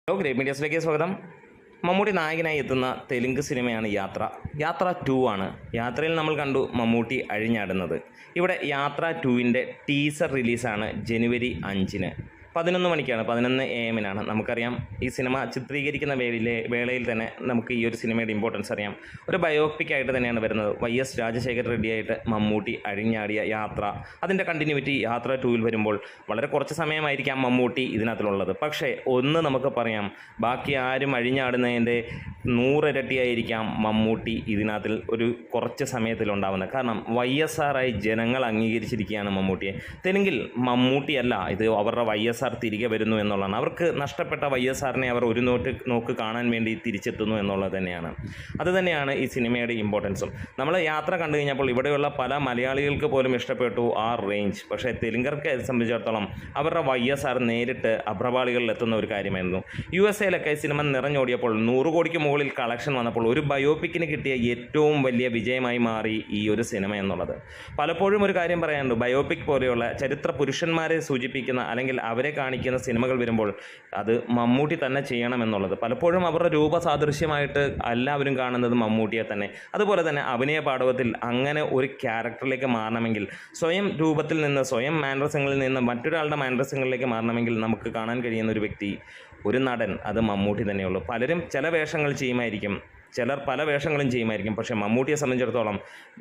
Hello, great മീഡിയസിലേക്ക് സ്വാഗതം. മമ്മൂട്ടി നായകനായി എത്തുന്ന തെലുങ്ക് സിനിമയാണ് യാത്ര 2 ആണ്. യാത്രയിൽ നമ്മൾ കണ്ടു മമ്മൂട്ടി അഴിഞ്ഞാടുന്നത്. ഇവിടെ യാത്ര 2-ൻ്റെ ടീസർ റിലീസാണ് ജനുവരി 5-ന് 11 മണിക്കാണ്, 11 AM നമുക്കറിയാം. ഈ സിനിമ ചിത്രീകരിക്കുന്ന വേളയിൽ തന്നെ നമുക്ക് ഈ ഒരു സിനിമയുടെ ഇമ്പോർട്ടൻസ് അറിയാം. ഒരു ബയോപിക് ആയിട്ട് തന്നെയാണ് വരുന്നത്. YS രാജശേഖർ റെഡ്ഡിയായിട്ട് മമ്മൂട്ടി അഴിഞ്ഞാടിയ യാത്ര, അതിൻ്റെ കണ്ടിന്യൂറ്റി യാത്ര 2-ൽ വരുമ്പോൾ വളരെ കുറച്ച് സമയമായിരിക്കാം മമ്മൂട്ടി ഇതിനകത്തുള്ളത്. പക്ഷേ ഒന്ന് നമുക്ക് പറയാം, ബാക്കി ആരും അഴിഞ്ഞാടുന്നതിൻ്റെ 100 ഇരട്ടിയായിരിക്കാം മമ്മൂട്ടി ഇതിനകത്തിൽ ഒരു കുറച്ച് സമയത്തിലുണ്ടാവുന്നത്. കാരണം YSR ആയി ജനങ്ങൾ അംഗീകരിച്ചിരിക്കുകയാണ് മമ്മൂട്ടിയെ. തെലുങ്കിൽ മമ്മൂട്ടിയല്ല ഇത്, അവരുടെ YSR തിരികെ വരുന്നു എന്നുള്ളതാണ്. അവർക്ക് നഷ്ടപ്പെട്ട YSRനെ അവർ ഒരു നോക്ക് കാണാൻ വേണ്ടി തിരിച്ചെത്തുന്നു എന്നുള്ളത് തന്നെയാണ്. അതുതന്നെയാണ് ഈ സിനിമയുടെ ഇമ്പോർട്ടൻസും. നമ്മൾ യാത്ര കണ്ടു കഴിഞ്ഞപ്പോൾ ഇവിടെയുള്ള പല മലയാളികൾക്ക് പോലും ഇഷ്ടപ്പെട്ടു ആ റേഞ്ച്. പക്ഷേ തെലുങ്കർക്ക് സംബന്ധിച്ചിടത്തോളം അവരുടെ YSR നേരിട്ട് അഭ്രപാളികളിൽ എത്തുന്ന ഒരു കാര്യമായിരുന്നു. USA സിനിമ നിറഞ്ഞോടിയപ്പോൾ 100 കോടിക്ക് മുകളിൽ കളക്ഷൻ വന്നപ്പോൾ ഒരു ബയോപിക്കിന് കിട്ടിയ ഏറ്റവും വലിയ വിജയമായി മാറി ഈ ഒരു സിനിമ എന്നുള്ളത്. പലപ്പോഴും ഒരു കാര്യം പറയാനുണ്ട്, ബയോപിക് പോലെയുള്ള ചരിത്ര പുരുഷന്മാരെ സൂചിപ്പിക്കുന്ന അല്ലെങ്കിൽ അവരെ കാണിക്കുന്ന സിനിമകൾ വരുമ്പോൾ അത് മമ്മൂട്ടി തന്നെ ചെയ്യണമെന്നുള്ളത്. പലപ്പോഴും അവരുടെ രൂപസാദൃശ്യമായിട്ട് എല്ലാവരും കാണുന്നത് മമ്മൂട്ടിയെ തന്നെ. അതുപോലെ തന്നെ അഭിനയ പാടവത്തിൽ അങ്ങനെ ഒരു ക്യാരക്ടറിലേക്ക് മാറണമെങ്കിൽ, സ്വയം രൂപത്തിൽ നിന്ന്, സ്വയം മാനറിസങ്ങളിൽ നിന്ന് മറ്റൊരാളുടെ മാനറിസങ്ങളിലേക്ക് മാറണമെങ്കിൽ നമുക്ക് കാണാൻ കഴിയുന്ന ഒരു വ്യക്തി, ഒരു നടൻ, അത് മമ്മൂട്ടി തന്നെയുള്ളൂ. പലരും ചില വേഷങ്ങൾ ചെയ്യുമായിരിക്കും, ചിലർ പല വേഷങ്ങളും ചെയ്യുമായിരിക്കും. പക്ഷേ മമ്മൂട്ടിയെ സംബന്ധിച്ചിടത്തോളം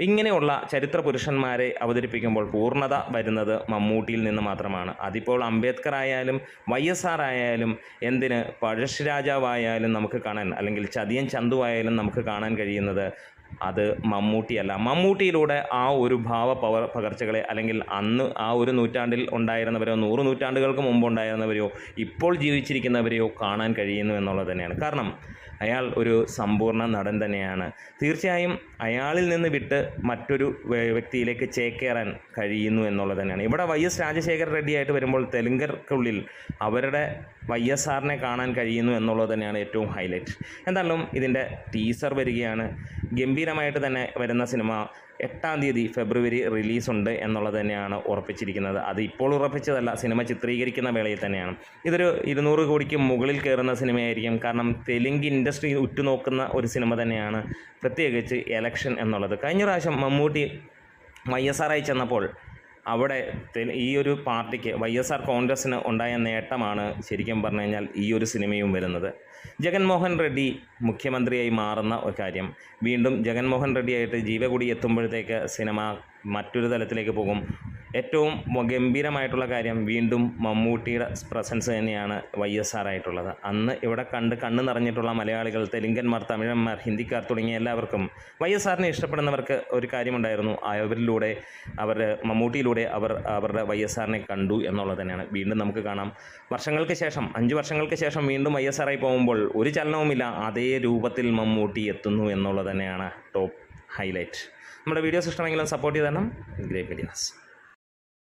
ഇങ്ങനെയുള്ള ചരിത്ര പുരുഷന്മാരെ അവതരിപ്പിക്കുമ്പോൾ പൂർണ്ണത വരുന്നത് മമ്മൂട്ടിയിൽ നിന്ന് മാത്രമാണ്. അതിപ്പോൾ അംബേദ്കർ ആയാലും YSR ആയാലും എന്തിന് പഴശ്ശിരാജാവായാലും നമുക്ക് കാണാൻ, അല്ലെങ്കിൽ ചതിയൻ ചന്തു ആയാലും നമുക്ക് കാണാൻ കഴിയുന്നത് അത് മമ്മൂട്ടിയല്ല. മമ്മൂട്ടിയിലൂടെ ആ ഒരു പകർച്ചകളെ, അല്ലെങ്കിൽ അന്ന് ആ ഒരു നൂറ്റാണ്ടിൽ ഉണ്ടായിരുന്നവരോ 100 നൂറ്റാണ്ടുകൾക്ക് മുമ്പ് ഉണ്ടായിരുന്നവരെയോ ഇപ്പോൾ ജീവിച്ചിരിക്കുന്നവരെയോ കാണാൻ കഴിയുന്നു എന്നുള്ളത് തന്നെയാണ്. കാരണം അയാൾ ഒരു സമ്പൂർണ്ണ നടൻ തന്നെയാണ്. തീർച്ചയായും അയാളിൽ നിന്ന് വിട്ട് മറ്റൊരു വ്യക്തിയിലേക്ക് ചേക്കേറാൻ കഴിയുന്നു എന്നുള്ളത് തന്നെയാണ്. ഇവിടെ YS രാജശേഖർ റെഡ്ഡിയായിട്ട് വരുമ്പോൾ തെലുങ്കർക്കുള്ളിൽ അവരുടെ YSRനെ കാണാൻ കഴിയുന്നു എന്നുള്ളത് തന്നെയാണ് ഏറ്റവും ഹൈലൈറ്റ്. എന്തായാലും ഇതിൻ്റെ ടീസർ വരികയാണ്. ഗംഭീരമായിട്ട് തന്നെ വരുന്ന സിനിമ 8-ാം തീയതി ഫെബ്രുവരി റിലീസുണ്ട് എന്നുള്ളത് തന്നെയാണ് ഉറപ്പിച്ചിരിക്കുന്നത്. അത് ഇപ്പോൾ ഉറപ്പിച്ചതല്ല, സിനിമ ചിത്രീകരിക്കുന്ന വേളയിൽ തന്നെയാണ്. ഇതൊരു 200 കോടിക്ക് മുകളിൽ കയറുന്ന സിനിമയായിരിക്കും. കാരണം തെലുങ്ക് ഇൻഡസ്ട്രി ഉറ്റുനോക്കുന്ന ഒരു സിനിമ തന്നെയാണ്, പ്രത്യേകിച്ച് എലക്ഷൻ എന്നുള്ളത്. കഴിഞ്ഞ പ്രാവശ്യം മമ്മൂട്ടി YSR ആയി ചെന്നപ്പോൾ അവിടെ ഈ ഒരു പാർട്ടിക്ക്, YSR കോൺഗ്രസ്സിന് ഉണ്ടായ നേട്ടമാണ് ശരിക്കും പറഞ്ഞു കഴിഞ്ഞാൽ ഈ ഒരു സിനിമയും വരുന്നത്. ജഗൻമോഹൻ റെഡ്ഡി മുഖ്യമന്ത്രിയായി മാറുന്ന ഒരു കാര്യം, വീണ്ടും ജഗൻമോഹൻ റെഡ്ഡിയായിട്ട് ജീവകുടി എത്തുമ്പോഴത്തേക്ക് സിനിമ മറ്റൊരു തലത്തിലേക്ക് പോകും. ഏറ്റവും ഗംഭീരമായിട്ടുള്ള കാര്യം, വീണ്ടും മമ്മൂട്ടിയുടെ പ്രസൻസ് തന്നെയാണ് YSR ആയിട്ടുള്ളത്. അന്ന് ഇവിടെ കണ്ണ് നിറഞ്ഞിട്ടുള്ള മലയാളികൾ, തെലുങ്കന്മാർ, തമിഴന്മാർ, ഹിന്ദിക്കാർ തുടങ്ങിയ എല്ലാവർക്കും YSRനെ ഇഷ്ടപ്പെടുന്നവർക്ക് ഒരു കാര്യമുണ്ടായിരുന്നു, മമ്മൂട്ടിയിലൂടെ അവരുടെ YSRനെ കണ്ടു എന്നുള്ളത് തന്നെയാണ്. വീണ്ടും നമുക്ക് കാണാം, വർഷങ്ങൾക്ക് ശേഷം, 5 വർഷങ്ങൾക്ക് ശേഷം വീണ്ടും YSR ആയി പോകുമ്പോൾ ഒരു ചലനവുമില്ല, അതേ രൂപത്തിൽ മമ്മൂട്ടി എത്തുന്നു എന്നുള്ളത് തന്നെയാണ് ടോപ്പ് ഹൈലൈറ്റ്. നമ്മുടെ വീഡിയോസ് ഇഷ്ടമെങ്കിലും സപ്പോർട്ട് ചെയ്ത് തരണം. Great medias.